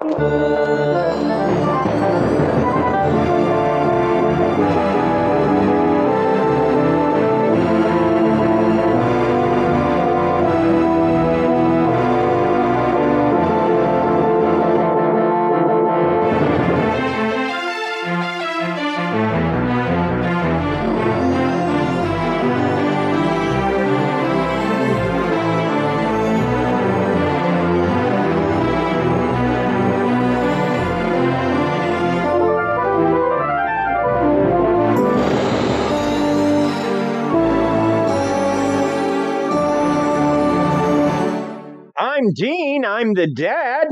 I'm Dean. I'm the dad.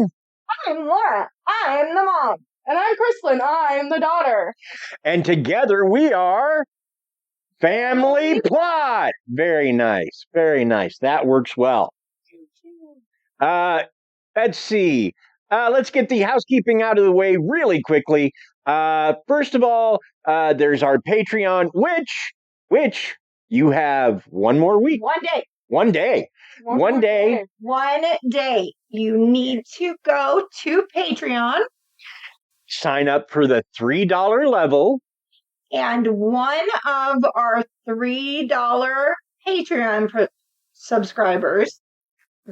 I'm Laura. I'm the mom. And I'm Krysta. I'm the daughter. And together we are Family Plot. Very nice. Very nice. That works well. Let's see. Let's get the housekeeping out of the way really quickly. First of all, there's our Patreon, which you have one more week. 1 day. One day. One day. 1 day. You need to go to Patreon. Sign up for the $3 level. And one of our $3 Patreon subscribers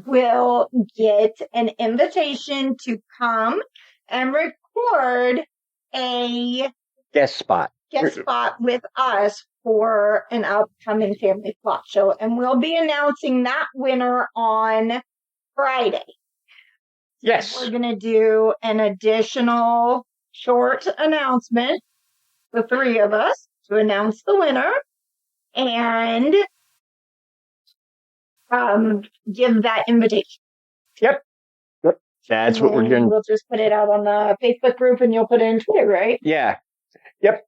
will get an invitation to come and record a guest spot with us for an upcoming Family Plot show. And we'll be announcing that winner on Friday. Yes. We're going to do an additional short announcement, the three of us, to announce the winner and give that invitation. Yep. That's what we're doing. We'll just put it out on the Facebook group and you'll put it in Twitter, right? Yeah. Yep.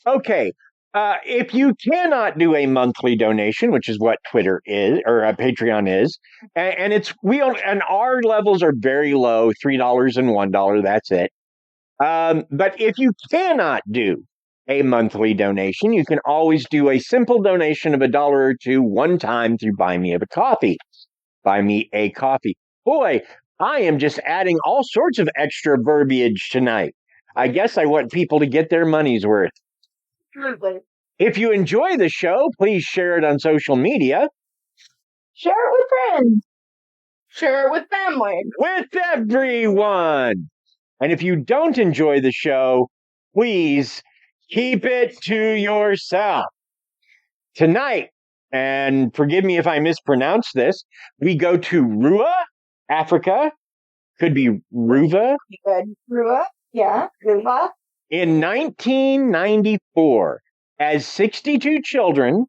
Okay. If you cannot do a monthly donation, which is what Twitter is or Patreon is, and our levels are very low, $3 and $1. That's it. But if you cannot do a monthly donation, you can always do a simple donation of $1 or $2 one time through Buy Me a Coffee. Buy Me a Coffee. Boy, I am just adding all sorts of extra verbiage tonight. I guess I want people to get their money's worth. Absolutely. If you enjoy the show, please share it on social media. Share it with friends. Share it with family. With everyone. And if you don't enjoy the show, please keep it to yourself. Tonight, and forgive me if I mispronounce this, we go to Rua, Africa. Could be Ruva. Good. Rua. Yeah, Ruva. In 1994, as 62 children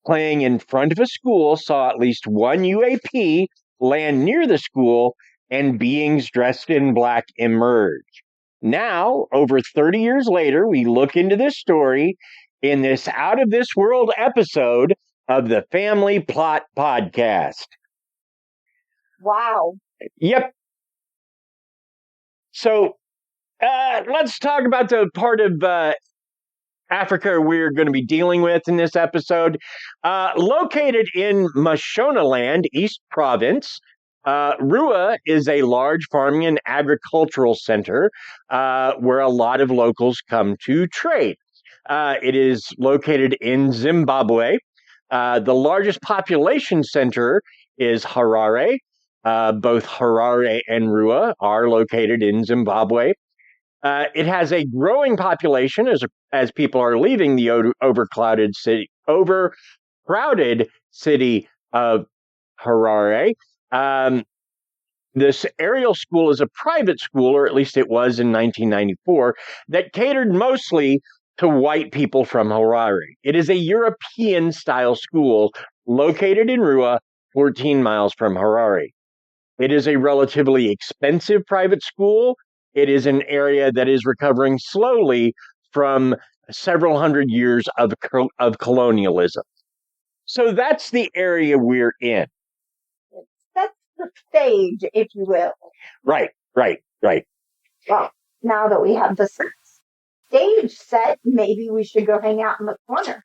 playing in front of a school saw at least one UAP land near the school and beings dressed in black emerge. Now, over 30 years later, we look into this story in this Out of This World episode of the Family Plot Podcast. Wow. Yep. So, let's talk about the part of Africa we're going to be dealing with in this episode. Located in Mashonaland, East Province, Rua is a large farming and agricultural center where a lot of locals come to trade. It is located in Zimbabwe. The largest population center is Harare. Both Harare and Rua are located in Zimbabwe. It has a growing population as people are leaving the overcrowded city of Harare. This Ariel School is a private school, or at least it was in 1994, that catered mostly to white people from Harare. It is a European-style school located in Rua, 14 miles from Harare. It is a relatively expensive private school. It is an area that is recovering slowly from several hundred years of colonialism. So that's the area we're in. That's the stage, if you will. Right. Well, now that we have the stage set, maybe we should go hang out in the corner.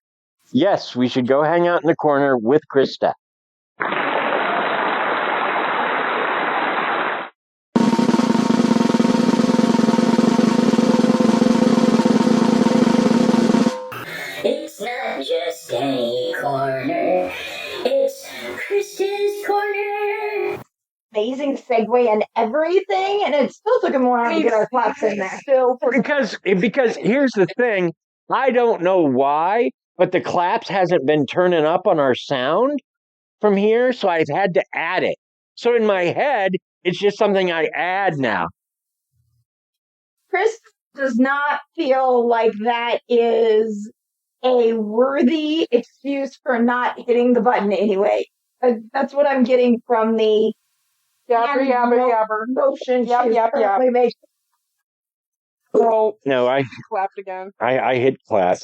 Yes, we should go hang out in the corner with Krysta. amazing segue and everything, and it still took him a while to get our claps in there. Because here's the thing, I don't know why, but the claps hasn't been turning up on our sound from here, so I've had to add it. So in my head, it's just something I add now. Chris does not feel like that is a worthy excuse for not hitting the button anyway. That's what I'm getting from the Yabber. motion she's Yap. currently making. So, No, I clapped again. I hit clap.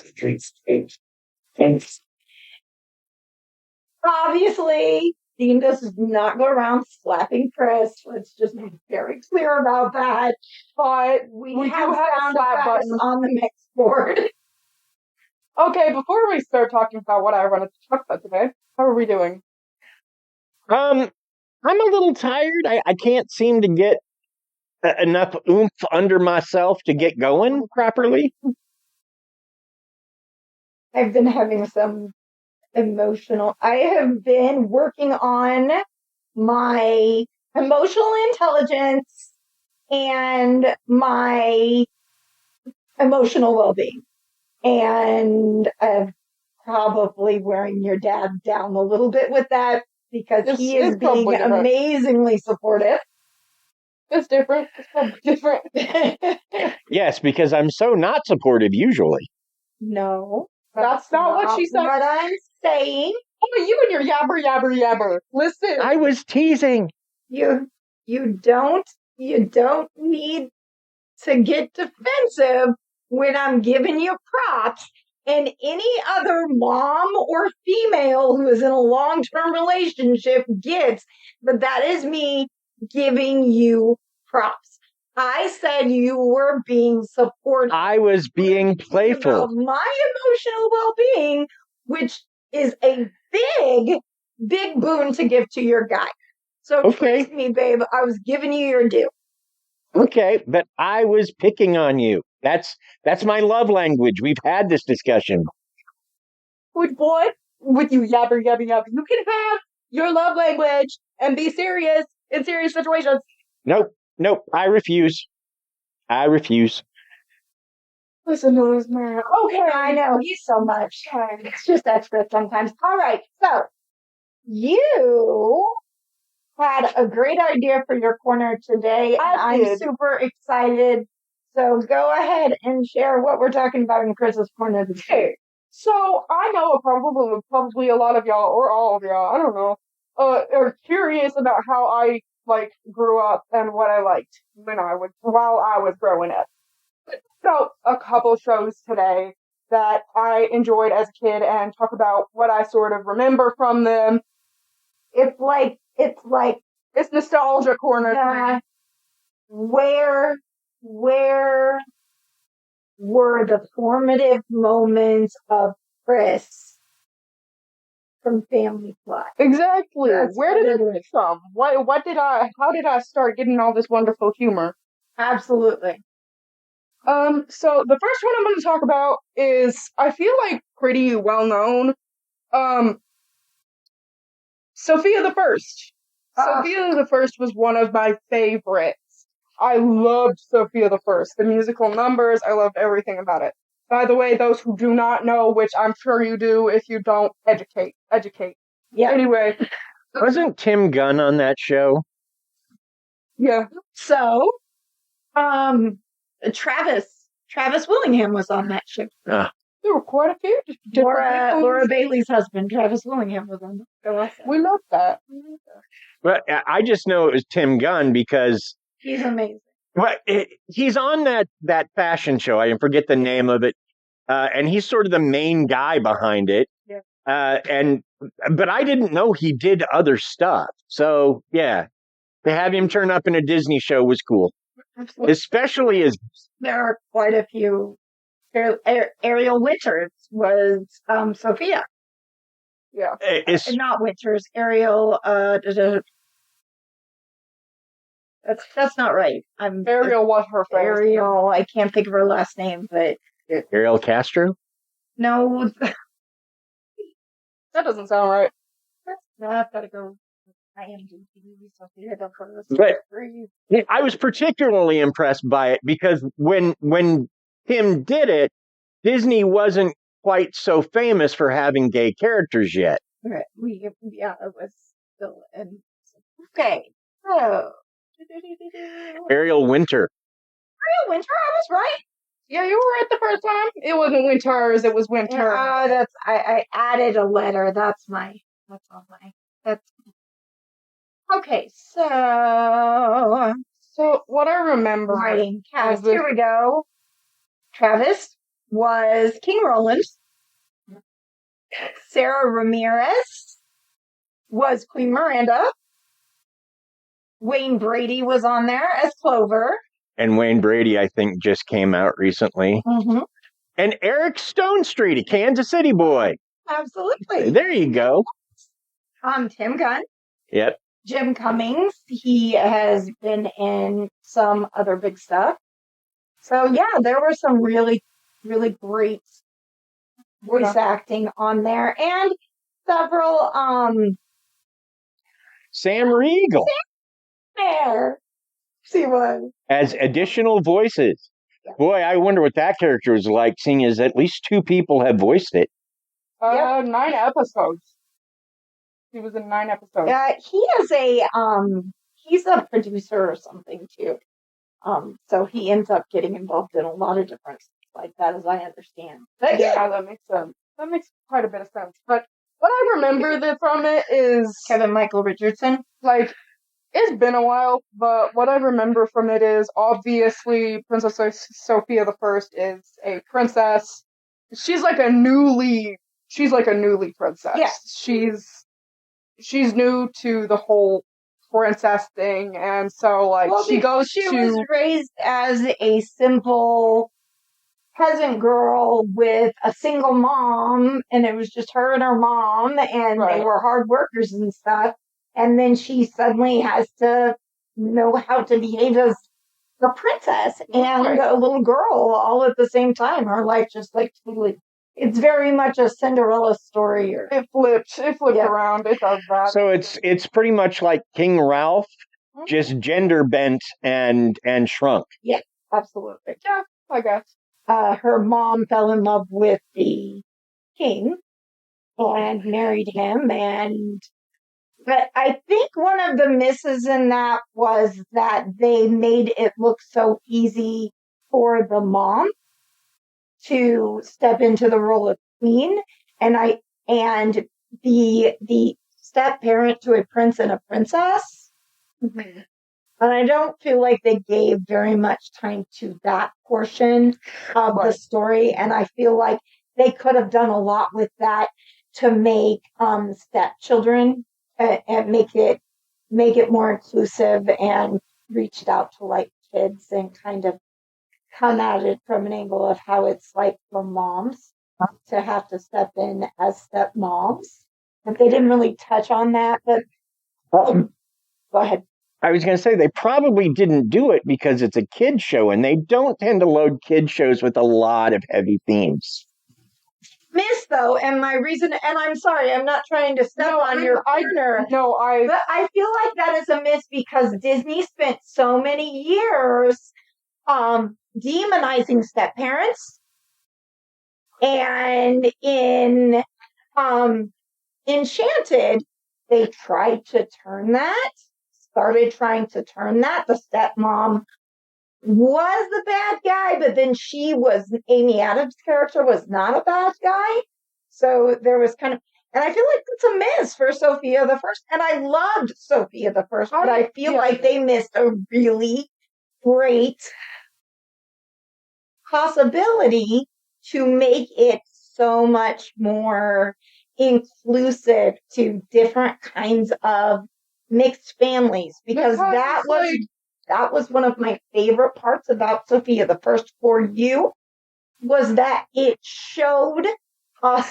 Obviously, Dean does not go around slapping Chris. Let's just be very clear about that. But we do have have sound slap effects buttons. on the mix board. Okay, before we start talking about what I wanted to talk about today, how are we doing? I'm a little tired. I can't seem to get enough oomph under myself to get going properly. I've been having some I have been working on my emotional intelligence and my emotional well-being. And I'm probably wearing your dad down a little bit with that because he is being amazingly supportive. It's different. It's probably different. Yes, because I'm so not supportive usually. No. That's not what she said. What I'm saying. Oh, you and your yabber. Listen. I was teasing. You don't need to get defensive when I'm giving you props, and any other mom or female who is in a long-term relationship gets, but that is me giving you props. I said you were being supportive. I was being playful. My emotional well-being, which is a big boon to give to your guy. So trust me, babe, I was giving you your due. Okay, but I was picking on you. That's my love language. We've had this discussion. With what? With you yabber. You can have your love language and be serious in serious situations. Nope, I refuse. Listen to this man. Okay, I know, he's so much. It's just extra sometimes. All right, so you had a great idea for your corner today, and I'm super excited. So go ahead and share what we're talking about in Chris's corner today. So I know probably a lot of y'all, or all of y'all, I don't know, are curious about how I grew up and what I liked while I was growing up. So a couple shows today that I enjoyed as a kid and talk about what I sort of remember from them. It's nostalgia corner. Where were the formative moments of Chris from Family Plot? Exactly. Where did it come from? How did I start getting all this wonderful humor? Absolutely. So the first one I'm going to talk about is, I feel like, pretty well known. Sophia the First. Sophia the First was one of my favorites. I loved Sophia the First. The musical numbers, I loved everything about it. By the way, those who do not know, which I'm sure you do, if you don't, educate. Yeah. Anyway. Wasn't Tim Gunn on that show? Yeah. So, Travis Willingham was on that show. There were quite a few. Laura Bailey's husband, Travis Willingham, was on that show. We love that. But I just know it was Tim Gunn because he's amazing. But he's on that fashion show. I forget the name of it, and he's sort of the main guy behind it. Yeah. But I didn't know he did other stuff. So yeah, to have him turn up in a Disney show was cool. Absolutely. Especially as there are quite a few. Ariel Winters was Sophia. Yeah. Not Winters. Ariel. That's not right. Ariel was her friend. Ariel. I can't think of her last name, but Ariel Castro. No. That doesn't sound right. No, I've got to go. I am Sofia the first. But I was particularly impressed by it because when Tim did it, Disney wasn't quite so famous for having gay characters yet. Right. It was still in. Okay, so Ariel Winter. Ariel Winter, I was right. Yeah, you were right the first time. It wasn't Winters, it was Winter. I added a letter. That's okay. So what I remember writing cast. Here we go. Travis was King Roland. Sarah Ramirez was Queen Miranda. Wayne Brady was on there as Clover. And Wayne Brady, I think, just came out recently. Mm-hmm. And Eric Stonestreet, a Kansas City boy. Absolutely. There you go. Tim Gunn. Yep. Jim Cummings. He has been in some other big stuff. So, yeah, there were some really, really great voice acting on there. And several, Sam Riegel. there. She was. As additional voices. Yeah. Boy, I wonder what that character was like, seeing as at least 2 people have voiced it. 9 episodes. He was in 9 episodes. He is he's a producer or something too. So he ends up getting involved in a lot of different stuff like that, as I understand. But yeah, that makes sense. That makes quite a bit of sense. But what I remember from it is Kevin Michael Richardson. Like, it's been a while, but what I remember from it is obviously Princess Sofia the First is a princess. She's like a newly princess. Yeah. She's new to the whole princess thing, and so she was raised as a simple peasant girl with a single mom, and it was just her and her mom, and they were hard workers and stuff. And then she suddenly has to know how to behave as a princess and a little girl all at the same time. Her life just totally. It's very much a Cinderella story. It flipped around. It does that. So it's pretty much like King Ralph, just gender bent and shrunk. Yeah, absolutely. Yeah, I guess. Her mom fell in love with the king and married him, but I think one of the misses in that was that they made it look so easy for the mom to step into the role of queen, and the step parent to a prince and a princess. Mm-hmm. But I don't feel like they gave very much time to that portion of the story, and I feel like they could have done a lot with that to make stepchildren and make it more inclusive and reached out to kids and kind of come at it from an angle of how it's like for moms to have to step in as stepmoms. But they didn't really touch on that, but go ahead. I was going to say they probably didn't do it because it's a kid show, and they don't tend to load kid shows with a lot of heavy themes. Miss, though, and my reason, and I'm sorry, I'm not trying to step on your partner. But I feel like that is a miss because Disney spent so many years demonizing step parents, and in Enchanted, they started trying to turn that. The stepmom was the bad guy, but then Amy Adams' character was not a bad guy. So there was and I feel like it's a miss for Sofia the First. And I loved Sofia the First, but I feel like they missed a really great possibility to make it so much more inclusive to different kinds of mixed families, because that was one of my favorite parts about Sofia the First for you, was that it showed a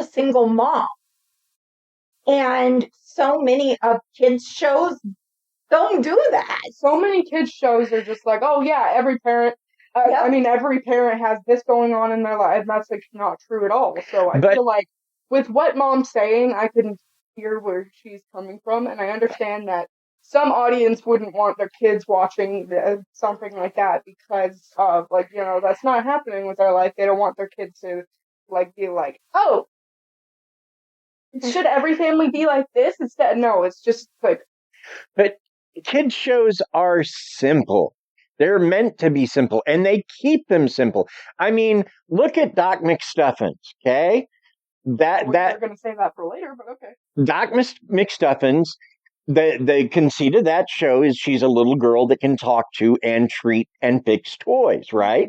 single mom. And so many of kids shows don't do that. So many kids shows are just like, oh yeah, every parent every parent has this going on in their life, and that's not true at all. So I feel like with what mom's saying, I can hear where she's coming from, and I understand that some audience wouldn't want their kids watching something like that because of, like, that's not happening with their life. They don't want their kids to, like, be like, oh, should every family be like this? Instead, no, it's just like. But kids shows are simple. They're meant to be simple, and they keep them simple. I mean, look at Doc McStuffins, okay? We're going to say that for later, but okay. Doc McStuffins, the conceit of that show is she's a little girl that can talk to and treat and fix toys, right?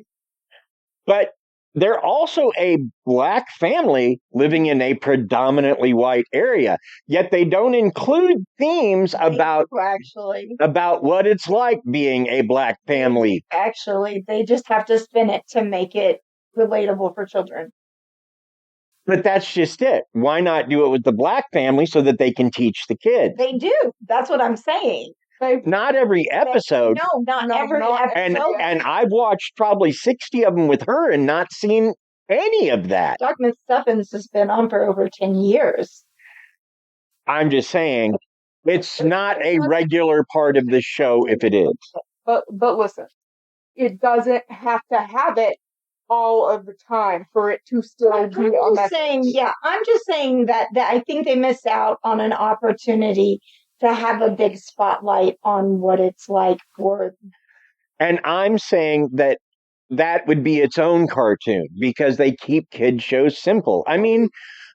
But they're also a Black family living in a predominantly white area, yet they don't include themes about what it's like being a Black family. Actually, they just have to spin it to make it relatable for children. But that's just it. Why not do it with the Black family so that they can teach the kids? They do. That's what I'm saying. Not every episode. Not every episode. And I've watched probably 60 of them with her and not seen any of that. Doc McStuffins has been on for over 10 years. I'm just saying, it's not a regular part of the show if it is. But listen, it doesn't have to have it all of the time for it to still be a message. I'm just saying that I think they miss out on an opportunity to have a big spotlight on what it's like for. And I'm saying that would be its own cartoon because they keep kid shows simple. I mean,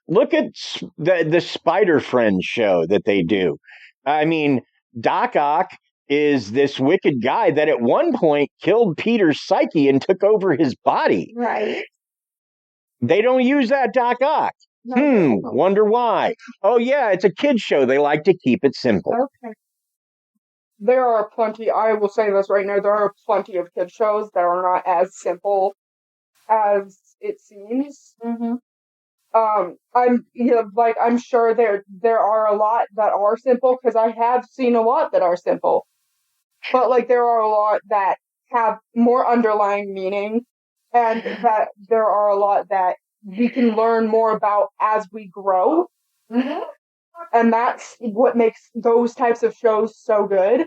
look at the Spider Friends show that they do. I mean, Doc Ock is this wicked guy that at one point killed Peter's psyche and took over his body. Right. They don't use that Doc Ock. No. Wonder why. Oh, yeah, it's a kid's show. They like to keep it simple. Okay. There are plenty, I will say this right now, there are plenty of kid shows that are not as simple as it seems. Mm-hmm. I'm sure there are a lot that are simple, because I have seen a lot that are simple. But, like, there are a lot that have more underlying meaning, and that there are a lot that we can learn more about as we grow. Mm-hmm. And that's what makes those types of shows so good.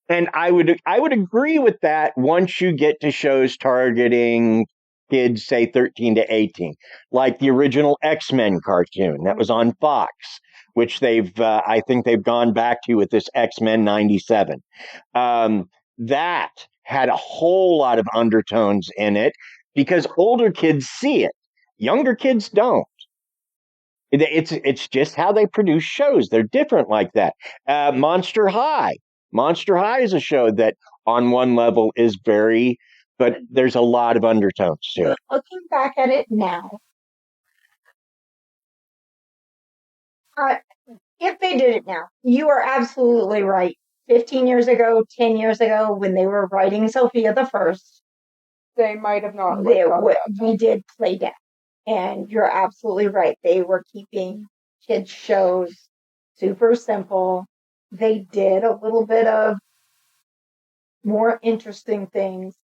And I would agree with that once you get to shows targeting kids, say 13 to 18, like the original X-Men cartoon that was on Fox, which I think they've gone back to with this X-Men 97. That had a whole lot of undertones in it because older kids see it. Younger kids don't. It's just how they produce shows. They're different like that. Monster High. Monster High is a show that on one level is but there's a lot of undertones to it. Looking back at it now, if they did it now, you are absolutely right. 15 years ago, 10 years ago, when they were writing Sofia the First, they might have not. We did play down. And you're absolutely right. They were keeping kids' shows super simple. They did a little bit of more interesting things.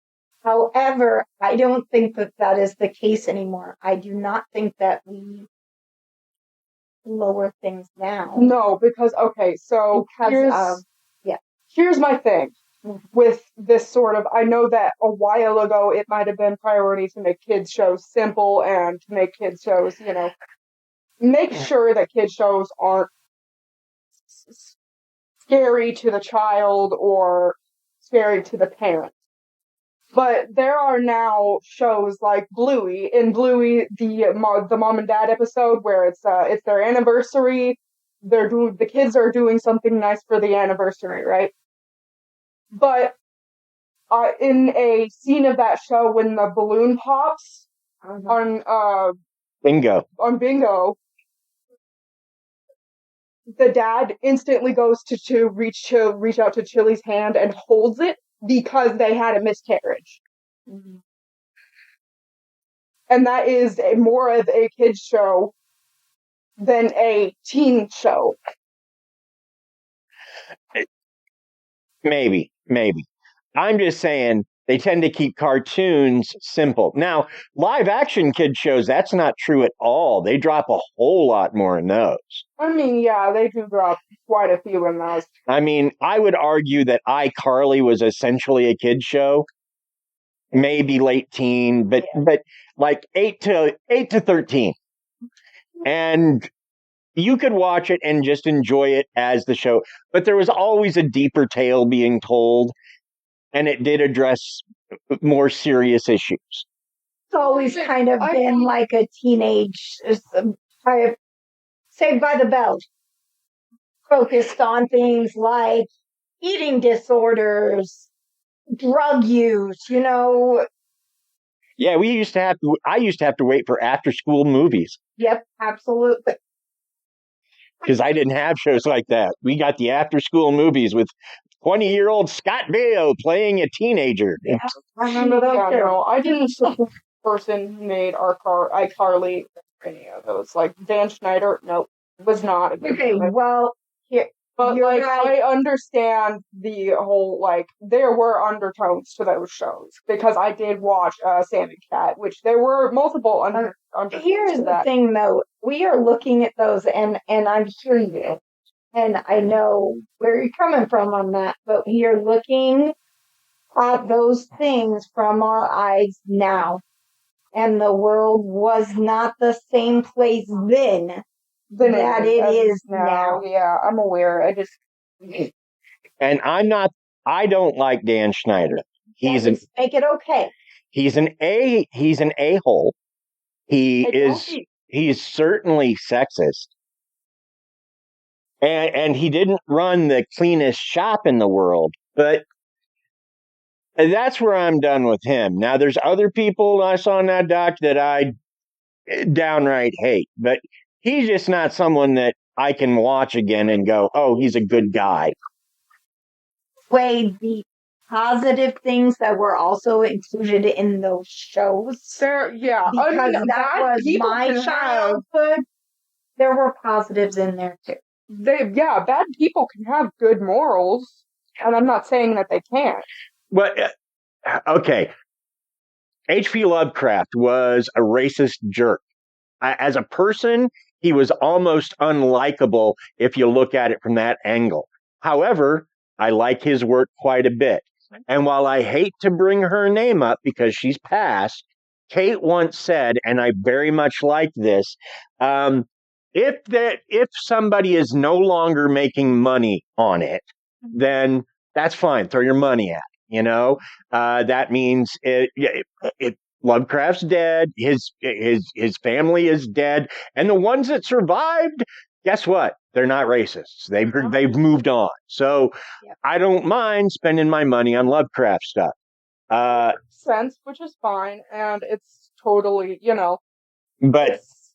However, I don't think that is the case anymore. I do not think that we lower things down. No, because, okay, so here's my thing with this sort of, I know that a while ago it might have been priority to make kids shows simple and to make kids shows, make sure that kids shows aren't scary to the child or scary to the parent. But there are now shows like Bluey. In Bluey, the mom and dad episode where it's their anniversary, the kids are doing something nice for the anniversary, right? But in a scene of that show when the balloon pops on Bingo, the dad instantly goes to reach out to Chili's hand and holds it because they had a miscarriage. Mm-hmm. And that is more of a kid's show than a teen show. Maybe. I'm just saying They tend to keep cartoons simple. Now, live action kid shows, that's not true at all. They drop a whole lot more in those. I mean, yeah, they do drop quite a few in those. I mean, I would argue that iCarly was essentially a kid show, maybe late teen, but like 8 to 13. And you could watch it and just enjoy it as the show, but there was always a deeper tale being told, and it did address more serious issues. It's always kind of been like a teenage, kind of Saved by the Bell, focused on things like eating disorders, drug use, Yeah, I used to have to wait for after school movies. Yep, absolutely. Because I didn't have shows like that. We got the after school movies with 20-year-old Scott Baio playing a teenager. Yeah, I remember that too. No, I didn't support the person who made iCarly or any of those. Like Dan Schneider, nope, was not a good Okay, well, here. But You're like right. I understand the whole there were undertones to those shows because I did watch Sam and Cat, which there were multiple undertones. Here's to the that. thing, though. We are looking at those, and I'm hearing you, and I know where you're coming from on that. But we are looking at those things from our eyes now, and the world was not the same place then. That it is now. Yeah, I'm aware. And I don't like Dan Schneider. Make it okay. He's an a-hole. He's certainly sexist. And he didn't run the cleanest shop in the world, but that's where I'm done with him. Now there's other people I saw in that doc that I downright hate, but he's just not someone that I can watch again and go, oh, he's a good guy. Weigh the positive things that were also included in those shows. Because that was my childhood. There were positives in there too. Bad people can have good morals, and I'm not saying that they can't. But okay, H.P. Lovecraft was a racist jerk. As a person, he was almost unlikable if you look at it from that angle. However, I like his work quite a bit. And while I hate to bring her name up because she's passed, Kate once said, and I very much like this, if somebody is no longer making money on it, then that's fine. Throw your money at it. That means it Lovecraft's dead. His family is dead, and the ones that survived, guess what? They're not racists. They've moved on. So I don't mind spending my money on Lovecraft stuff. Sense, which is fine, and it's totally but it's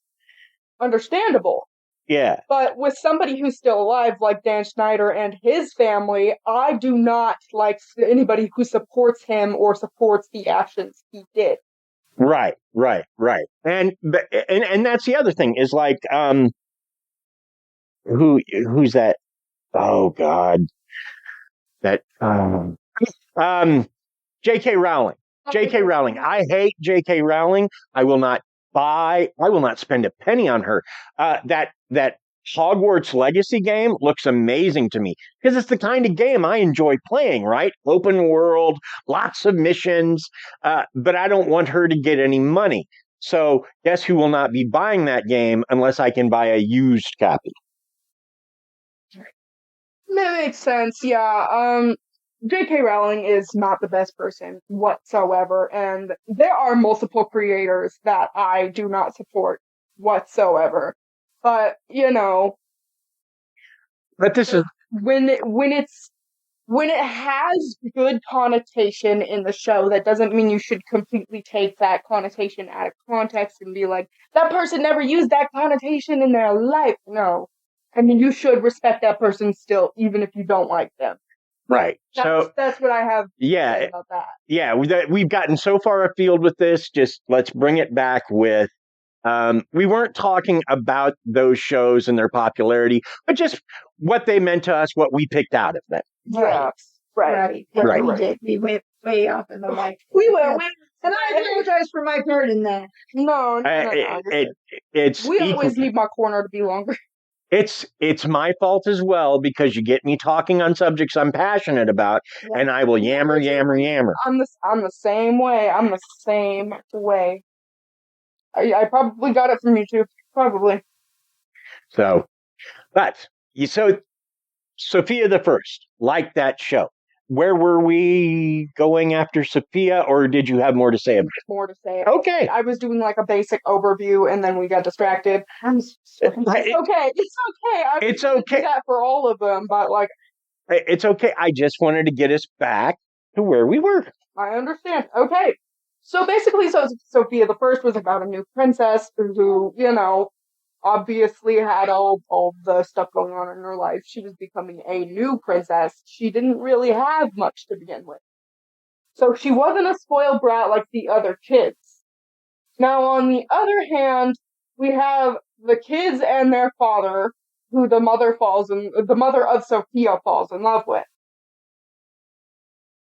understandable. Yeah. But with somebody who's still alive, like Dan Schneider and his family, I do not like anybody who supports him or supports the actions he did. Right. And that's the other thing is like, who's that? Oh God, that, J.K. Rowling. J.K. Rowling. I hate J.K. Rowling. I will not spend a penny on her. That Hogwarts Legacy game looks amazing to me because it's the kind of game I enjoy playing, right? Open world, lots of missions, but I don't want her to get any money. So guess who will not be buying that game unless I can buy a used copy? That makes sense, yeah. J.K. Rowling is not the best person whatsoever, and there are multiple creators that I do not support whatsoever. But, But this is when it has good connotation in the show, that doesn't mean you should completely take that connotation out of context and be like, that person never used that connotation in their life. No. I mean, you should respect that person still, even if you don't like them. right. That's what I have to say about that. Yeah, we've gotten so far afield with this. Just let's bring it back with. We weren't talking about those shows and their popularity, but just what they meant to us, what we picked out of them. Yeah. Right. We did. We went way off in the mic. We went. And I apologize for my part in that. No. It's We equal. always need my corner to be longer. It's my fault as well because you get me talking on subjects I'm passionate about, and I will yammer. I'm the same way. I'm the same way. I probably got it from you too. Probably. So Sofia the First, like that show. Where were we going after Sofia, or did you have more to say about it? More to say. Okay. I was doing like a basic overview, and then we got distracted. It's okay. It's okay. Do that for all of them, but like, it's okay. I just wanted to get us back to where we were. I understand. Okay. So basically, Sofia the First was about a new princess who, obviously had all the stuff going on in her life. She was becoming a new princess. She didn't really have much to begin with. So she wasn't a spoiled brat like the other kids. Now, on the other hand, we have the kids and their father, who the mother of Sofia falls in love with.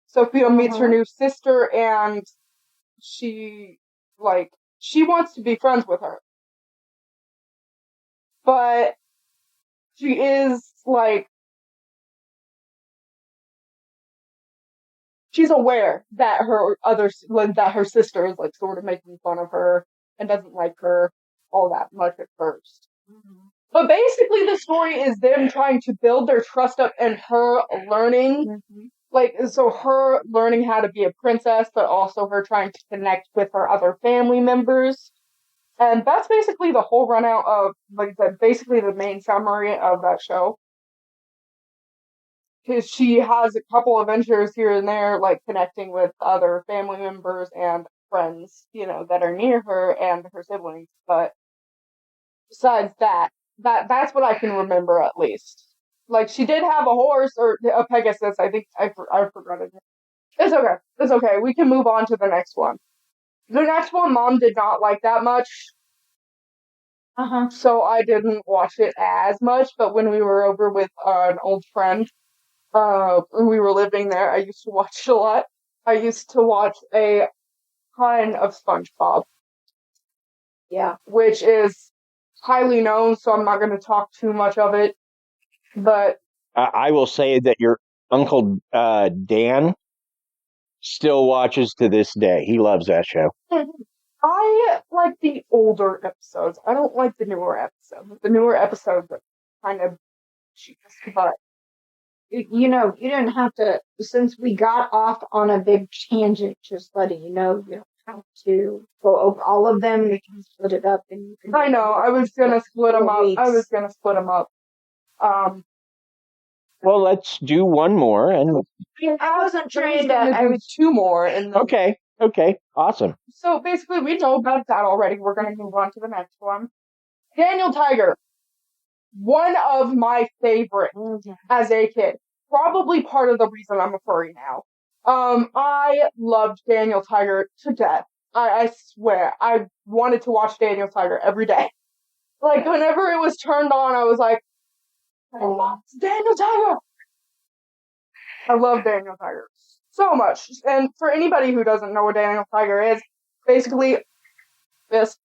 Sofia meets her new sister, and she wants to be friends with her. But she is, she's aware that her sister is, sort of making fun of her and doesn't like her all that much at first. Mm-hmm. But basically the story is them trying to build their trust up and her learning, so her learning how to be a princess, but also her trying to connect with her other family members. And that's basically the whole run out of, basically the main summary of that show. Because she has a couple adventures here and there, connecting with other family members and friends, that are near her and her siblings. But besides that's what I can remember at least. She did have a horse, or a Pegasus, I think, I forgot it. It's okay. We can move on to the next one. The next one, Mom did not like that much. So I didn't watch it as much, but when we were over with an old friend, when we were living there, I used to watch it a lot. I used to watch a ton of SpongeBob. Yeah. Which is highly known, so I'm not going to talk too much of it. But I will say that your Uncle Dan still watches to this day. He loves that show. I like the older episodes. I don't like the newer episodes. The newer episodes are kind of cheap, but you don't have to, since we got off on a big tangent, just letting you know, you don't have to go over all of them. You can split it up. And you can I know, I was going to split them up. Well, let's do one more. And I wasn't trying to, I was two more. Okay, awesome. So basically, we know about that already. We're going to move on to the next one. Daniel Tiger. One of my favorites as a kid. Probably part of the reason I'm a furry now. I loved Daniel Tiger to death. I swear. I wanted to watch Daniel Tiger every day. Whenever it was turned on, I was like, oh, it's Daniel Tiger! I love Daniel Tiger so much. And for anybody who doesn't know what Daniel Tiger is, basically, this.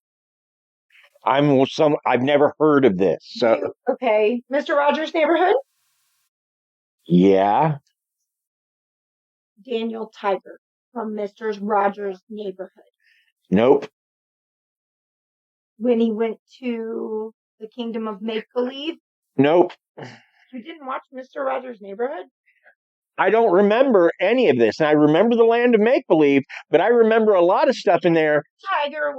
I've never heard of this. So okay, Mr. Rogers' Neighborhood. Yeah. Daniel Tiger from Mr. Rogers' Neighborhood. Nope. When he went to the Kingdom of Make Believe. Nope. You didn't watch Mr. Rogers' Neighborhood? I don't remember any of this. And I remember the Land of Make Believe, but I remember a lot of stuff in there.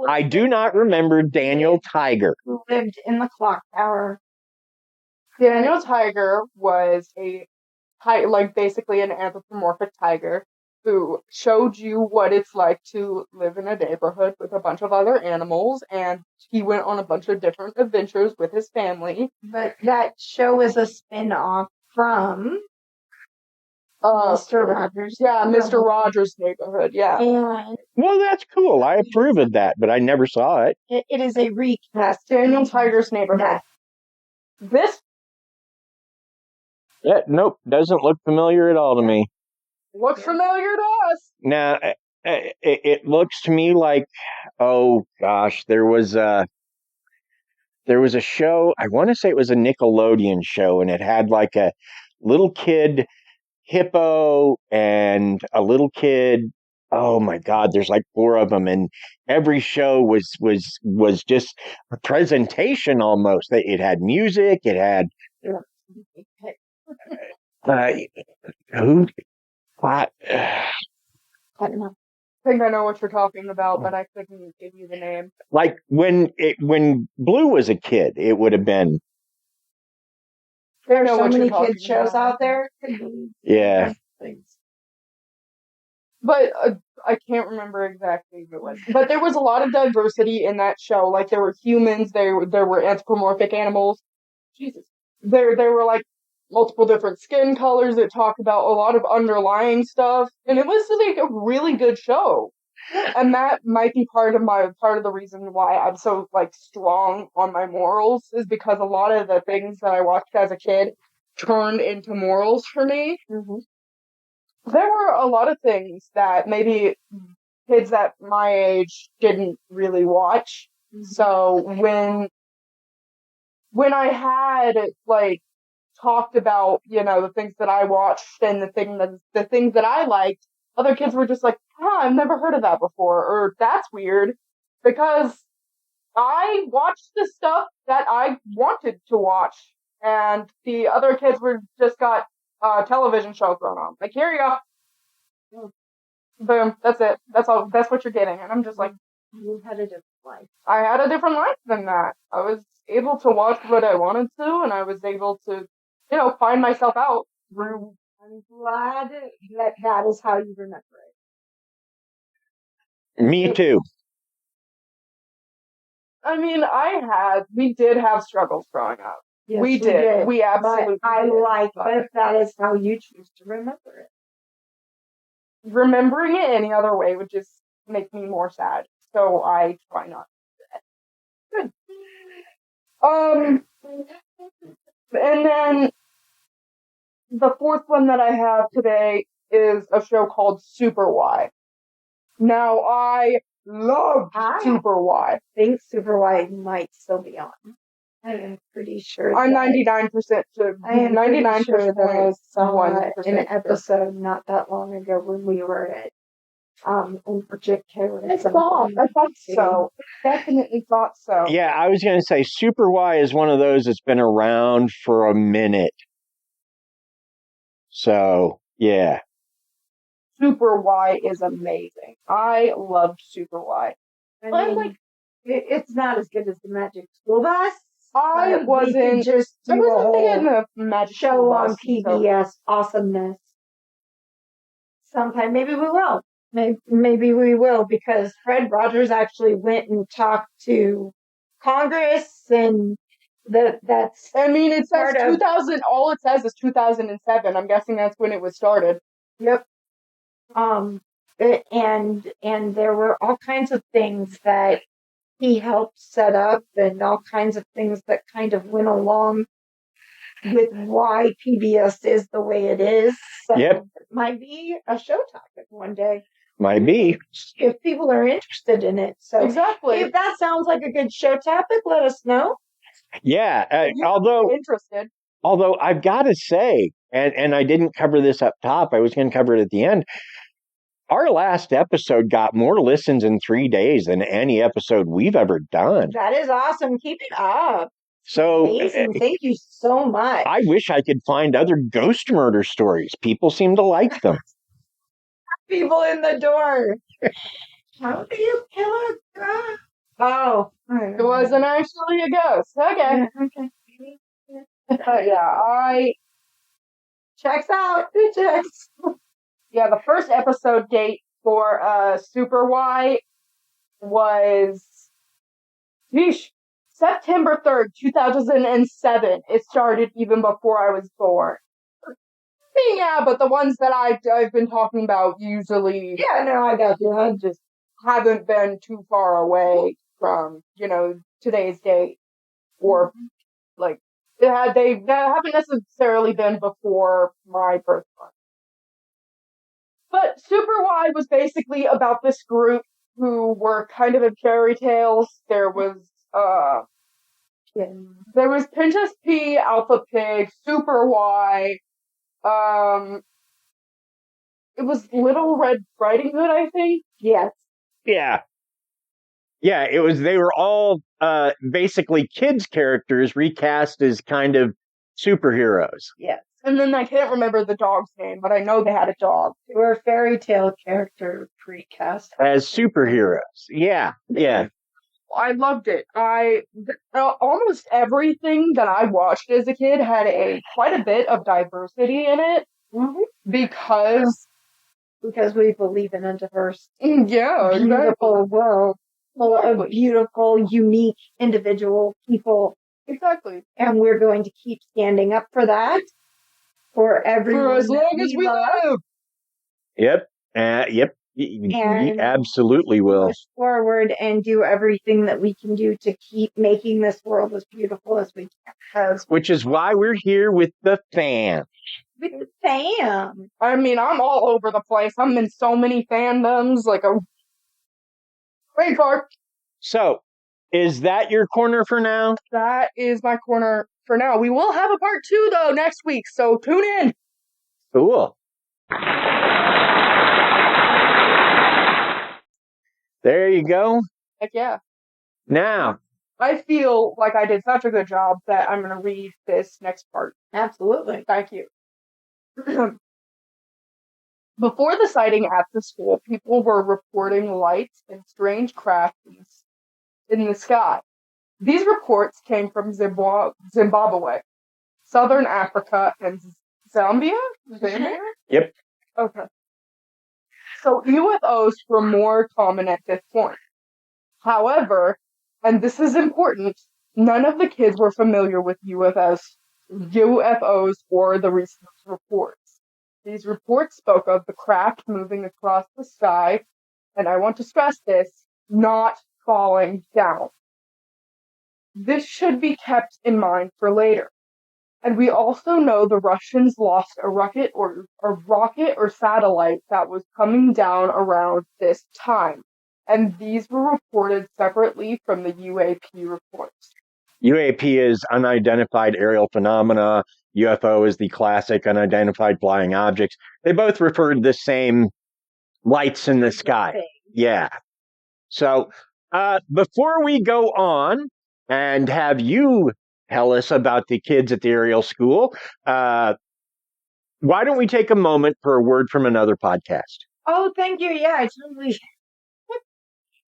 I do not remember Daniel Tiger. Who lived in the clock tower. Daniel Tiger was basically an anthropomorphic tiger who showed you what it's like to live in a neighborhood with a bunch of other animals, and he went on a bunch of different adventures with his family. But that show is a spin-off from Mr. Rogers. Yeah, Mr. Rogers' Neighborhood, yeah. And well, that's cool. I approve of that, but I never saw it. It is a recast. Daniel Tiger's Neighborhood. This? Nope, doesn't look familiar at all to me. Looks familiar to us. Now, it looks to me like, oh gosh, there was a show. I want to say it was a Nickelodeon show, and it had like a little kid hippo and a little kid. Oh my God, there's like four of them, and every show was just a presentation almost. It had music. It had who what. I don't know. I think I know what you're talking about, but I couldn't give you the name. Like when Blue was a kid, it would have been. There are so many kids shows out there. Yeah. Things. But I can't remember exactly who it was. But there was a lot of diversity in that show. Like there were humans, there were anthropomorphic animals. Jesus. There were like multiple different skin colors that talk about a lot of underlying stuff. And it was like a really good show. And that might be part of the reason why I'm so like strong on my morals, is because a lot of the things that I watched as a kid turned into morals for me. Mm-hmm. There were a lot of things that maybe kids at my age didn't really watch. Mm-hmm. So when I had like talked about, the things that I watched and the things that I liked, other kids were just like, I've never heard of that before, or that's weird, because I watched the stuff that I wanted to watch, and the other kids just got television show thrown on. Like, here you go. Boom, that's it. That's all. That's what you're getting. And I'm just like, you had a different life. I had a different life than that. I was able to watch what I wanted to, and I was able to, find myself out through. I'm glad that is how you remember it. Me too. I mean, we did have struggles growing up. Yes, we did. We absolutely but I did. like that that is how you choose to remember it. Remembering it any other way would just make me more sad. So I try not to do that. Good. And then the fourth one that I have today is a show called Super Y. Now, I love Super Y. I think Super Y might still be on. I am pretty sure. I'm 99% sure. I am 99% sure that I saw an episode sure. not that long ago when we were at in Virginia. I thought so. Definitely thought so. Yeah, I was going to say Super Y is one of those that's been around for a minute. So, yeah. Super Y is amazing. I loved Super Y. I mean, it's not as good as the Magic School Bus. I wasn't just do a whole Magic show on PBS awesomeness. Sometime maybe we will. Maybe we will, because Fred Rogers actually went and talked to Congress, and that's. I mean, it says 2000. All it says is 2007. I'm guessing that's when it was started. Yep. And there were all kinds of things that he helped set up, and all kinds of things that kind of went along with why PBS is the way it is. So Yep. It might be a show topic one day. Might be. If people are interested in it. So exactly. If that sounds like a good show topic, let us know. Yeah. Although I've got to say, and I didn't cover this up top, I was going to cover it at the end. Our last episode got more listens in 3 days than any episode we've ever done. That is awesome. Keep it up. So amazing. Thank you so much. I wish I could find other ghost murder stories. People seem to like them. People in the door. How do you kill a ghost? Oh. It wasn't actually a ghost. Okay. Okay. I... Checks out. It checks. Yeah, the first episode date for Super Y was September 3rd, 2007. It started even before I was born. Yeah, but the ones that I've been talking about usually... Yeah, no, I got you. I just haven't been too far away from, today's date. Or, like, they haven't necessarily been before my birth month. But Super Y was basically about this group who were kind of in fairy tales. There was Princess P, Alpha Pig, Super Y. It was Little Red Riding Hood, I think. Yes. Yeah. Yeah, it was, they were all basically kids' characters recast as kind of superheroes. Yes. And then I can't remember the dog's name, but I know they had a dog. They were fairy tale character recast. As superheroes. Yeah, yeah. I loved it. Almost everything that I watched as a kid had quite a bit of diversity in it. Mm-hmm. Because we believe in a diverse, beautiful world full of beautiful, unique, individual people. Exactly. And we're going to keep standing up for that for everyone. For as long as we live. Yep. Yep. You absolutely will. Push forward and do everything that we can do to keep making this world as beautiful as we can. Which is why we're here with the fam. With the fam. I mean, I'm all over the place. I'm in so many fandoms, like a great part. So, is that your corner for now? That is my corner for now. We will have a part 2, though, next week, so tune in. Cool. There you go. Heck yeah. Now, I feel like I did such a good job that I'm going to read this next part. Absolutely. Thank you. Before the sighting at the school, people were reporting lights and strange craft in the sky. These reports came from Zimbabwe, Southern Africa, and Zambia? Yep. Okay. So UFOs were more common at this point. However, and this is important, none of the kids were familiar with UFOs or the recent reports. These reports spoke of the craft moving across the sky, and I want to stress this, not falling down. This should be kept in mind for later. And we also know the Russians lost a rocket or satellite that was coming down around this time. And these were reported separately from the UAP reports. UAP is unidentified aerial phenomena. UFO is the classic unidentified flying objects. They both refer to the same lights in the sky. Yeah. So before we go on and have you tell us about the kids at the Ariel School, why don't we take a moment for a word from another podcast? Oh, thank you. Yeah, I totally...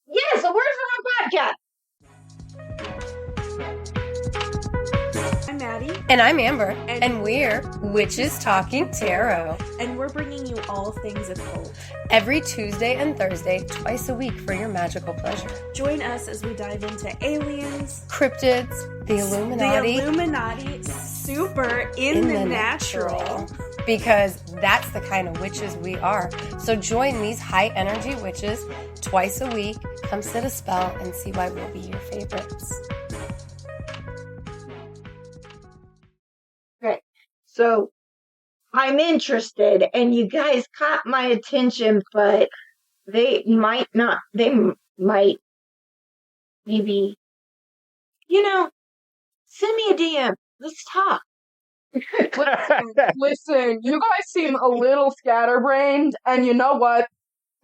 Yes, a word from our podcast. I'm Maddie. And I'm Amber. And we're Witches Talking Tarot. And we're bringing you all things occult. Every Tuesday and Thursday, twice a week for your magical pleasure. Join us as we dive into aliens, cryptids, the Illuminati. Super in the natural. Because that's the kind of witches we are. So join these high energy witches twice a week. Come sit a spell and see why we'll be your favorites. Okay, so I'm interested, and you guys caught my attention, but they might maybe, send me a DM. Let's talk. Listen, you guys seem a little scatterbrained, and you know what?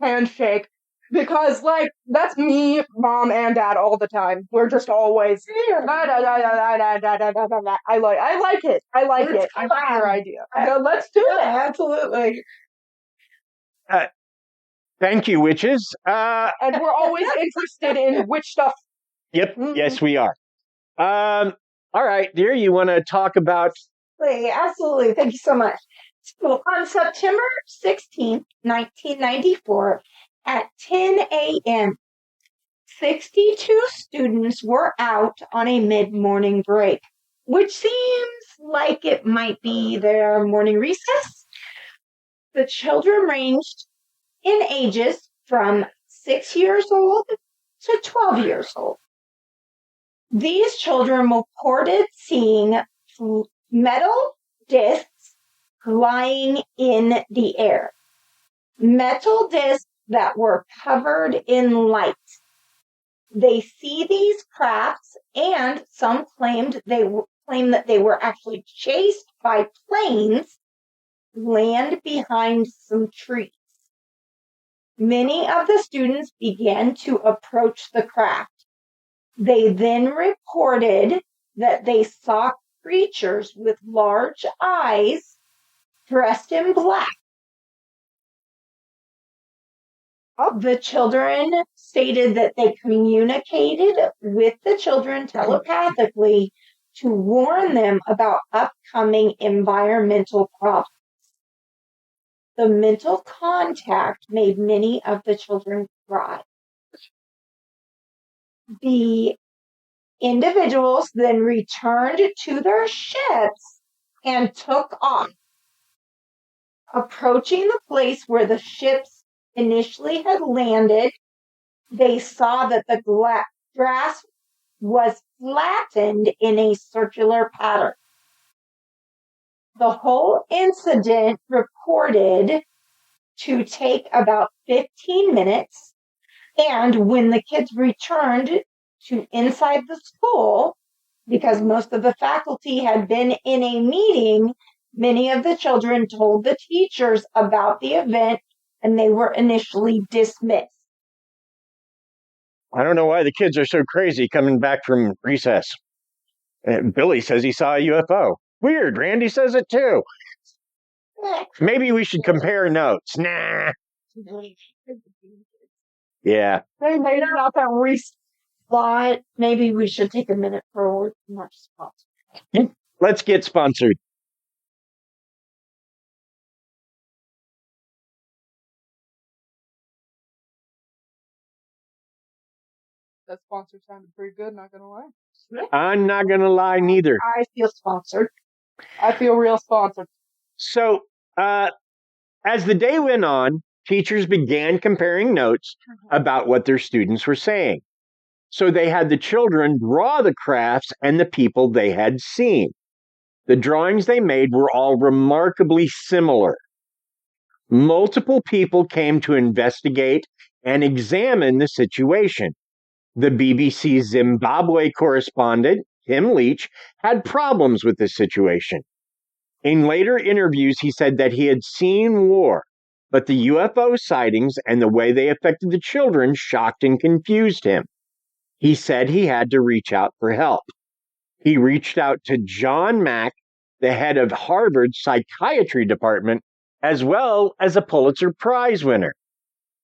Handshake. Because, that's me, mom, and dad all the time. We're just always... I like it. I like your idea. Let's do it. Absolutely. Thank you, witches. And we're always interested in witch stuff. Yep. Mm-hmm. Yes, we are. All right, dear, you want to talk about... Absolutely. Thank you so much. So on September 16th, 1994, at 10 a.m., 62 students were out on a mid-morning break, which seems like it might be their morning recess. The children ranged in ages from 6 years old to 12 years old. These children reported seeing metal discs flying in the air. metal discs that were covered in light. They see these crafts, and some claim that they were actually chased by planes, land behind some trees. Many of the students began to approach the craft. They then reported that they saw creatures with large eyes dressed in black. The children stated that they communicated with the children telepathically to warn them about upcoming environmental problems. The mental contact made many of the children cry. The individuals then returned to their ships and took off. Approaching the place where the ships initially had landed, they saw that the grass was flattened in a circular pattern. The whole incident reported to take about 15 minutes, and when the kids returned to inside the school, because most of the faculty had been in a meeting, many of the children told the teachers about the event, and they were initially dismissed. I don't know why the kids are so crazy coming back from recess. Billy says he saw a UFO. Weird, Randy says it too. Maybe we should compare notes. Nah. Yeah. They made it out that recent. But maybe we should take a minute for a word from our sponsor. Let's get sponsored. That sponsor sounded pretty good, not gonna lie. I'm not going to lie neither. I feel sponsored. I feel real sponsored. So, as the day went on, teachers began comparing notes about what their students were saying. So they had the children draw the crafts and the people they had seen. The drawings they made were all remarkably similar. Multiple people came to investigate and examine the situation. The BBC Zimbabwe correspondent, Tim Leach, had problems with this situation. In later interviews, he said that he had seen war, but the UFO sightings and the way they affected the children shocked and confused him. He said he had to reach out for help. He reached out to John Mack, the head of Harvard's psychiatry department, as well as a Pulitzer Prize winner.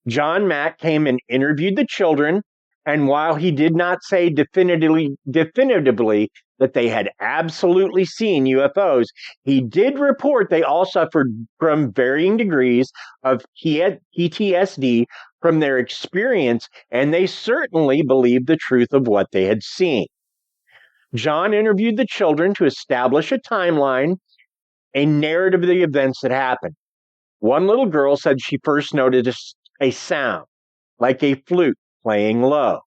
John Mack came and interviewed the children, and while he did not say definitively that they had absolutely seen UFOs, he did report they all suffered from varying degrees of PTSD from their experience, and they certainly believed the truth of what they had seen. John interviewed the children to establish a timeline, a narrative of the events that happened. One little girl said she first noticed a sound, like a flute playing low.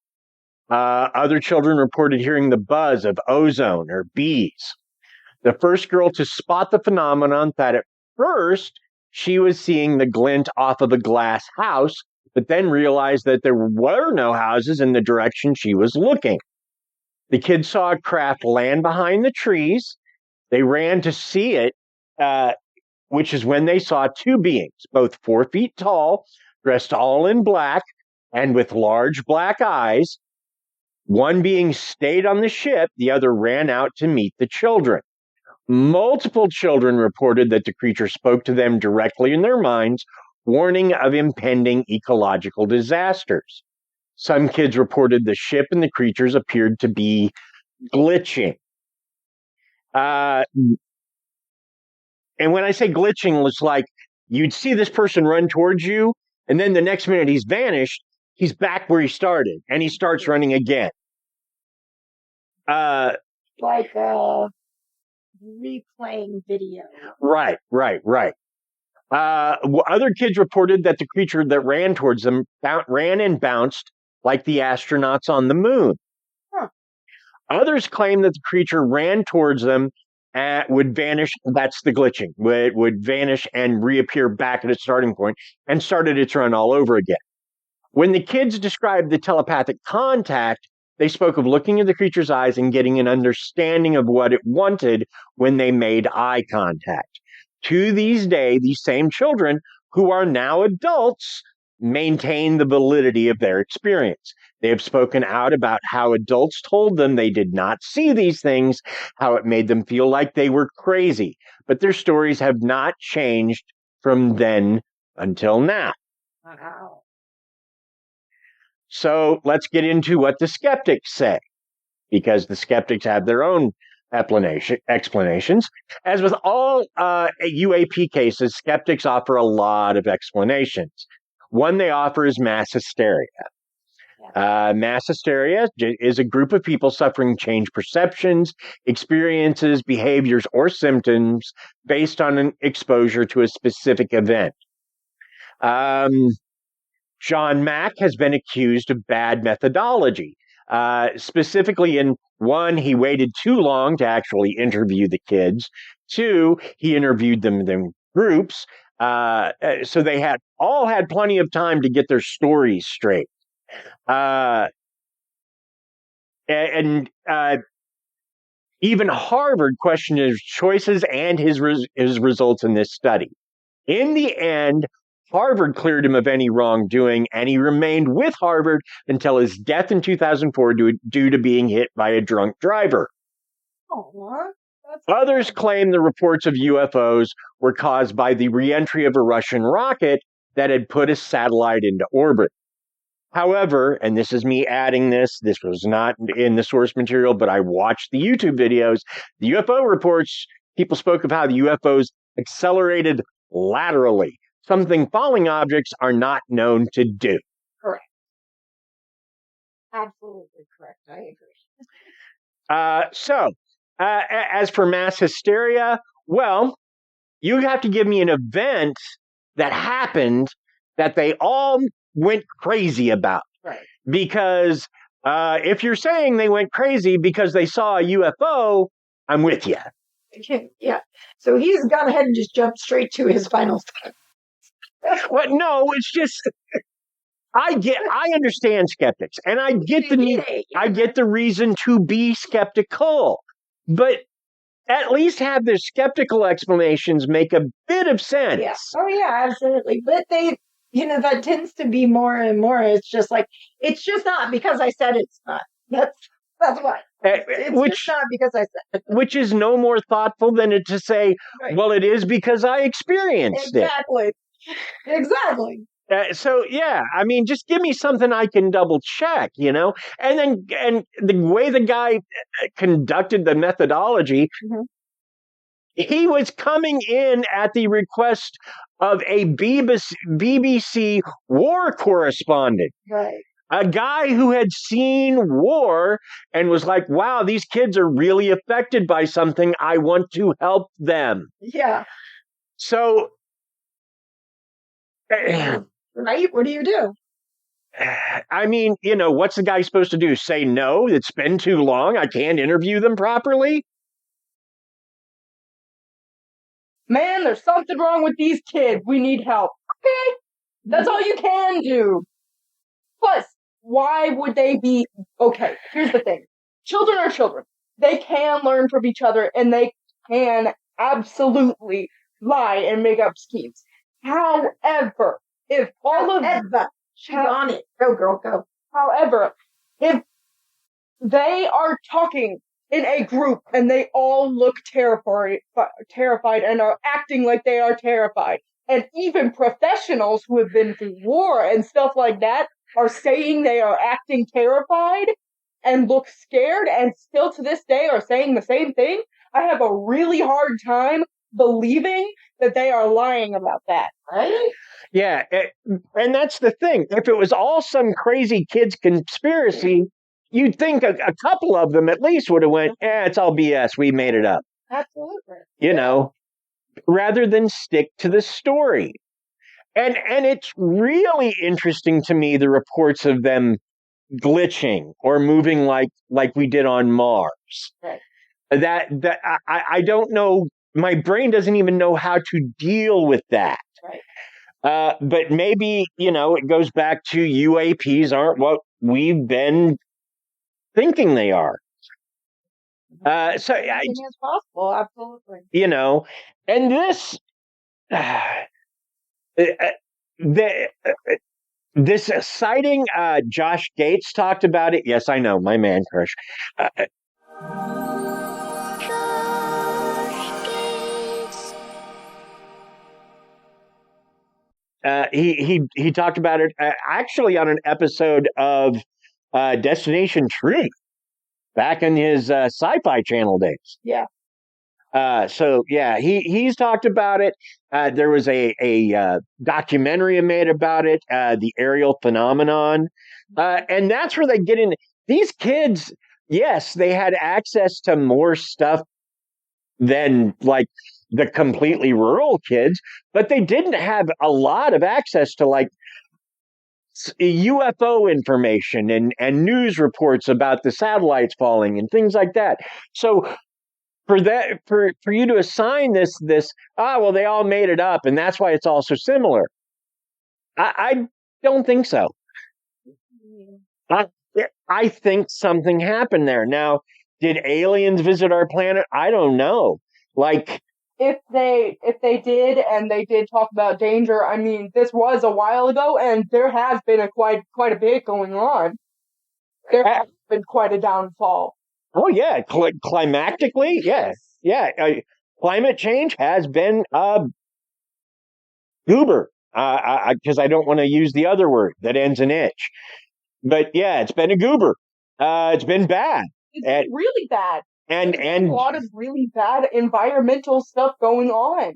Other children reported hearing the buzz of ozone or bees. The first girl to spot the phenomenon thought at first she was seeing the glint off of a glass house, but then realized that there were no houses in the direction she was looking. The kids saw a craft land behind the trees. They ran to see it, which is when they saw two beings, both 4 feet tall, dressed all in black, and with large black eyes. One being stayed on the ship, the other ran out to meet the children. Multiple children reported that the creature spoke to them directly in their minds, warning of impending ecological disasters. Some kids reported the ship and the creatures appeared to be glitching. And when I say glitching, it's like you'd see this person run towards you, and then the next minute he's vanished, he's back where he started, and he starts running again. Like a replaying video. Right. Other kids reported that the creature that ran towards them ran and bounced like the astronauts on the moon. Others claimed that the creature ran towards them would vanish. That's the glitching. It would vanish and reappear back at its starting point and started its run all over again. When the kids described the telepathic contact, they spoke of looking in the creature's eyes and getting an understanding of what it wanted when they made eye contact. To these days, these same children who are now adults maintain the validity of their experience. They have spoken out about how adults told them they did not see these things, how it made them feel like they were crazy. But their stories have not changed from then until now. Wow. So let's get into what the skeptics say, because the skeptics have their own explanations. As with all UAP cases, skeptics offer a lot of explanations. One they offer is mass hysteria. Mass hysteria is a group of people suffering changed perceptions, experiences, behaviors, or symptoms based on an exposure to a specific event. John Mack has been accused of bad methodology. Specifically, in one, he waited too long to actually interview the kids. Two, he interviewed them in groups. So they had plenty of time to get their stories straight. Even Harvard questioned his choices and his results in this study. In the end, Harvard cleared him of any wrongdoing, and he remained with Harvard until his death in 2004 due to being hit by a drunk driver. Others claim the reports of UFOs were caused by the reentry of a Russian rocket that had put a satellite into orbit. However, and this is me adding this was not in the source material, but I watched the YouTube videos. The UFO reports, people spoke of how the UFOs accelerated laterally, something falling objects are not known to do. Correct. Absolutely correct. I agree. As for mass hysteria, well, you have to give me an event that happened that they all went crazy about. Right. Because if you're saying they went crazy because they saw a UFO, I'm with you. Yeah. So he's gone ahead and just jumped straight to his final step. Well, no, it's just I understand skeptics, and I get the reason to be skeptical, but at least have their skeptical explanations make a bit of sense. Yeah. Oh yeah, absolutely. But they, that tends to be more and more. It's just like, it's just not because I said it's not. That's why. It's just not because I said it. Which is no more thoughtful than to say, right, well, it is because I experienced it. Exactly. So yeah, I mean, just give me something I can double check, and the way the guy conducted the methodology, mm-hmm, he was coming in at the request of a BBC war correspondent, right? A guy who had seen war and was like, "Wow, these kids are really affected by something. I want to help them." Yeah. So. Right? What do you do? I mean, what's the guy supposed to do? Say no? It's been too long. I can't interview them properly? Man, there's something wrong with these kids. We need help. Okay. That's all you can do. Plus, why would they be... Okay, here's the thing. Children are children. They can learn from each other, and they can absolutely lie and make up schemes. However, if all of she's on it. Go, girl, go. However, if they are talking in a group and they all look terrified and are acting like they are terrified, and even professionals who have been through war and stuff like that are saying they are acting terrified and look scared and still to this day are saying the same thing, I have a really hard time believing that they are lying about that, right? Yeah, and that's the thing. If it was all some crazy kid's conspiracy, you'd think a couple of them at least would have went, it's all BS. We made it up. Absolutely. Rather than stick to the story. And it's really interesting to me, the reports of them glitching or moving like we did on Mars. Right. I don't know. My brain doesn't even know how to deal with that. Right. But maybe, it goes back to UAPs aren't what we've been thinking they are. Anything is possible, absolutely. And this, this sighting, Josh Gates talked about it. Yes, I know, my man crush. He talked about it actually on an episode of Destination Truth back in his Sci-Fi Channel days. Yeah. So yeah, he's talked about it. There was a documentary made about it, the Ariel phenomenon, and that's where they get in. These kids, yes, they had access to more stuff than like the completely rural kids, but they didn't have a lot of access to like UFO information and news reports about the satellites falling and things like that. So for you to assign this well, they all made it up and that's why it's all so similar. I don't think so. I think something happened there. Now, did aliens visit our planet? I don't know. Like, if they did and they did talk about danger, I mean, this was a while ago and there has been quite a bit going on. There has been quite a downfall. Oh yeah, climactically, yeah. Climate change has been goober. Because I don't want to use the other word that ends in itch. But yeah, it's been a goober. It's been bad. It's been really bad. And a lot of really bad environmental stuff going on.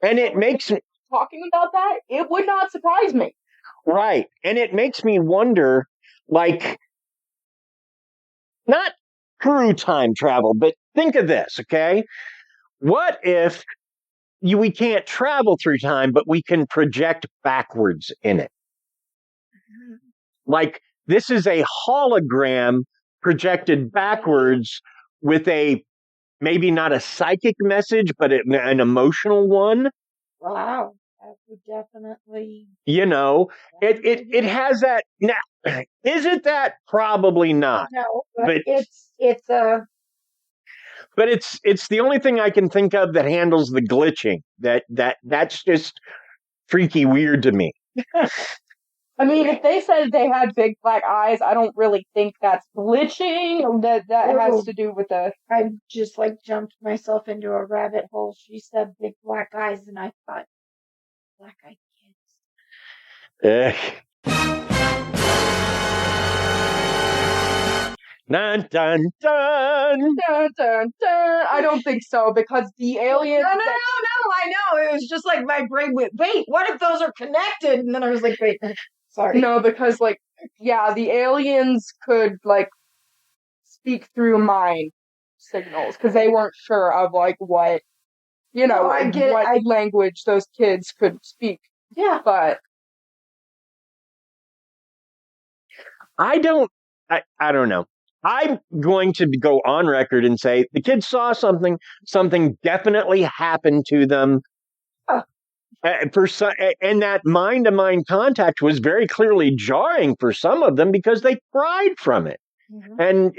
And it makes me talking about that, it would not surprise me. Right. And it makes me wonder, like, not true time travel, but think of this, okay? What if we can't travel through time, but we can project backwards in it? Like, this is a hologram projected backwards with maybe not a psychic message, but an emotional one. Wow. That would definitely. It has that. Now, is it that? Probably not. No, but it's a. But it's the only thing I can think of that handles the glitching. That's just freaky weird to me. I mean, if they said they had big black eyes, I don't really think that's glitching. That has to do with the. I just jumped myself into a rabbit hole. She said big black eyes, and I thought, black eyed kids. Dun dun dun dun dun dun. I don't think so because the aliens. No. I know. It was just like my brain went, wait, what if those are connected? And then I was like, wait. Sorry. No, because the aliens could speak through mind signals because they weren't sure of what what language those kids could speak. Yeah, but I don't know. I'm going to go on record and say the kids saw something definitely happened to them. And that mind-to-mind contact was very clearly jarring for some of them because they cried from it. Mm-hmm. And,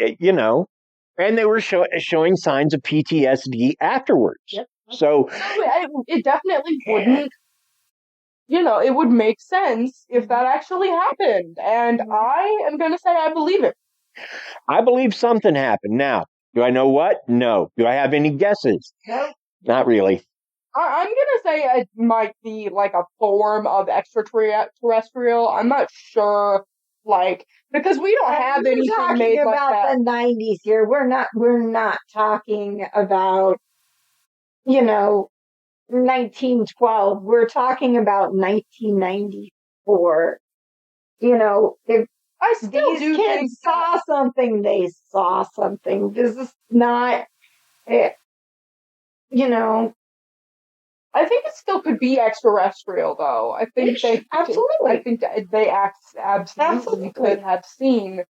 and they were showing signs of PTSD afterwards. Yep. So it definitely wouldn't, it would make sense if that actually happened. And I am going to say I believe it. I believe something happened. Now, do I know what? No. Do I have any guesses? No. Not really. I'm going to say it might be a form of extraterrestrial. I'm not sure, because we don't have anything made like that. We're talking about the 90s here. We're not talking about, 1912. We're talking about 1994. If I still these kids saw something, they saw something. This is not, I think it still could be extraterrestrial, though. I think absolutely. I think they absolutely could have seen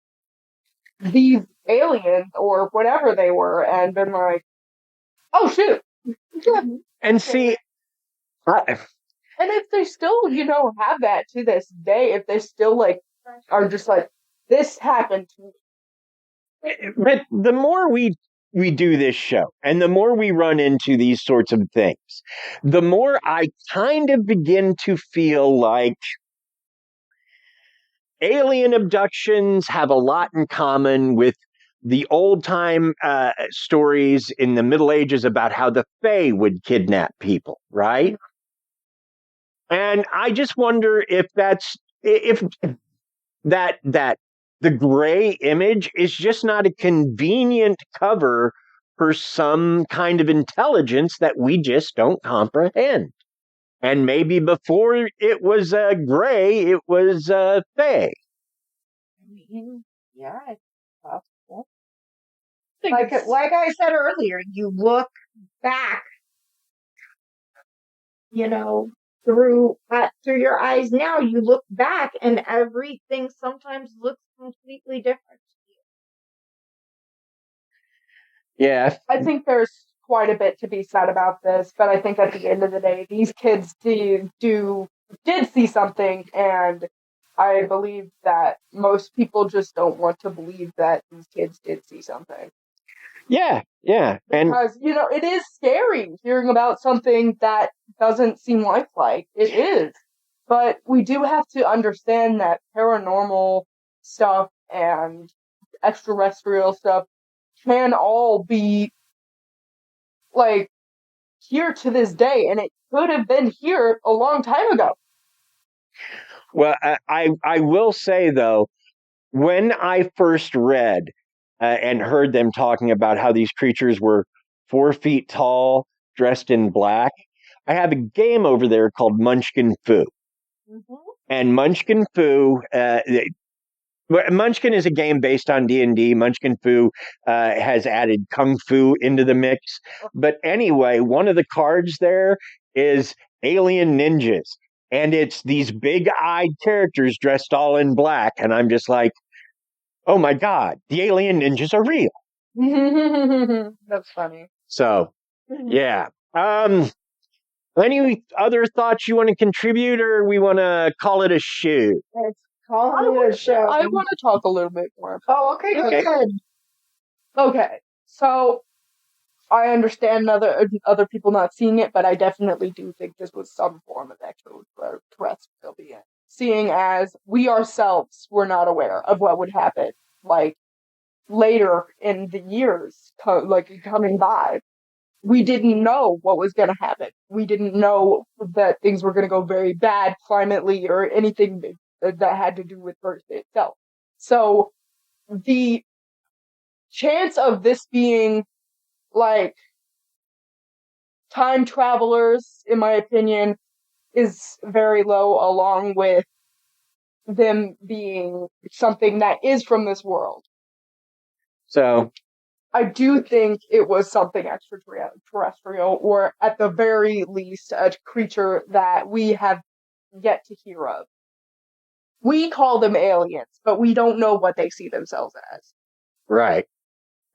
these aliens or whatever they were and been like, oh shoot. And see, And if they still, have that to this day, if they still like are just like, this happened to me. but the more we do this show and the more we run into these sorts of things, the more I kind of begin to feel like alien abductions have a lot in common with the old time stories in the Middle Ages about how the Fae would kidnap people, right? And I just wonder if that the gray image is just not a convenient cover for some kind of intelligence that we just don't comprehend. And maybe before it was gray, it was Fae. I mean, yeah, it's possible. Like I said earlier, you look back, through your eyes now, you look back and everything sometimes looks completely different to you. Yeah. I think there's quite a bit to be said about this, but I think at the end of the day, these kids did see something, and I believe that most people just don't want to believe that these kids did see something. Yeah. And Because, it is scary hearing about something that doesn't seem lifelike. It is. But we do have to understand that paranormal stuff and extraterrestrial stuff can all be, like, here to this day, and it could have been here a long time ago. well, I will say though, when I first read and heard them talking about how these creatures were 4 feet tall, dressed in black, I have a game over there called Munchkin Fu. Mm-hmm. And Munchkin Fu, Munchkin is a game based on D&D. Munchkin Fu has added Kung Fu into the mix. But anyway, one of the cards there is Alien Ninjas. And it's these big-eyed characters dressed all in black. And I'm just like, oh my God, the Alien Ninjas are real. That's funny. So, yeah. Any other thoughts you want to contribute, or we want to call it a shoe? Let's call it a show. I want to talk a little bit more. Oh, okay, good. Okay, so I understand other people not seeing it, but I definitely do think this was some form of extraterrestrial being. Seeing as we ourselves were not aware of what would happen, like, later in the years, coming by. We didn't know what was going to happen. We didn't know that things were going to go very bad climately or anything that had to do with Earth itself. So the chance of this being, like, time travelers, in my opinion, is very low, along with them being something that is from this world. So I do think it was something extraterrestrial, or at the very least, a creature that we have yet to hear of. We call them aliens, but we don't know what they see themselves as. right.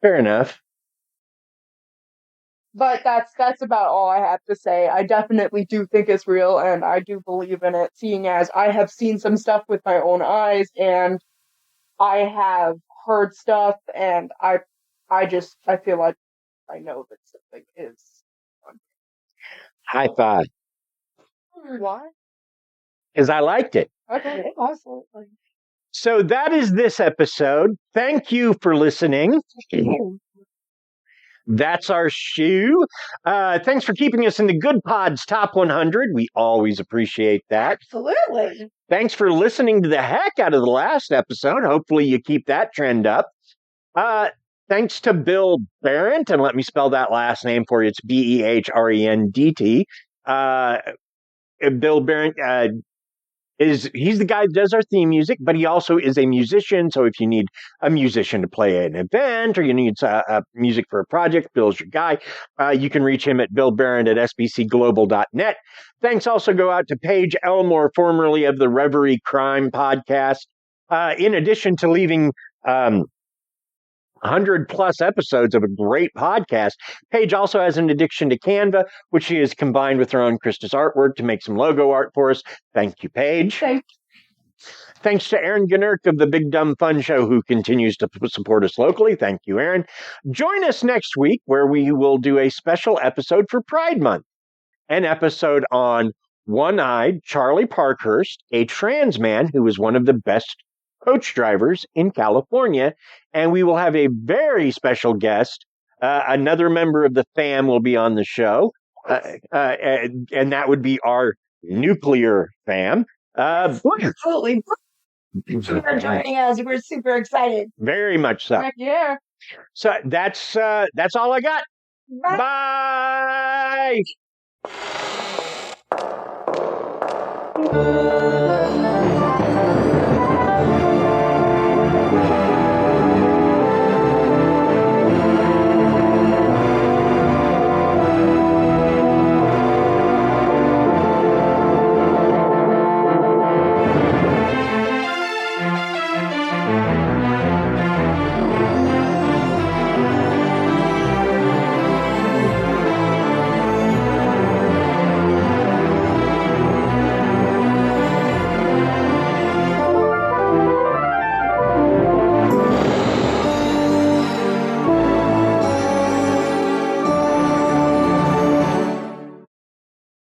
Fair enough. But that's about all I have to say. I definitely do think it's real, and I do believe in it, seeing as I have seen some stuff with my own eyes, and I have heard stuff, and I feel like I know that something is. High five. Why? Because I liked it. Okay, absolutely. So that is this episode. Thank you for listening. That's our shoe. Thanks for keeping us in the Good Pod's Top 100. We always appreciate that. Absolutely. Thanks for listening to the heck out of the last episode. Hopefully you keep that trend up. Thanks to Bill Barrett, and let me spell that last name for you. It's Behrendt. Bill Barrett he's the guy that does our theme music, but he also is a musician. So if you need a musician to play an event, or you need music for a project, Bill's your guy. You can reach him at billbarrett@sbcglobal.net. Thanks also go out to Paige Elmore, formerly of the Reverie Crime podcast. In addition to leaving 100 plus episodes of a great podcast. Paige also has an addiction to Canva, which she has combined with her own Krysta's artwork to make some logo art for us. Thank you, Paige. Thanks to Aaron Gnurk of the Big Dumb Fun Show, who continues to support us locally. Thank you, Aaron. Join us next week, where we will do a special episode for Pride Month, an episode on One-Eyed Charlie Parkhurst, a trans man who is one of the best coach drivers in California. And we will have a very special guest. Another member of the fam will be on the show. And that would be our nuclear fam. Absolutely. Thank you for joining us. We're super excited. Very much so. Heck yeah. So that's all I got. Bye. Bye.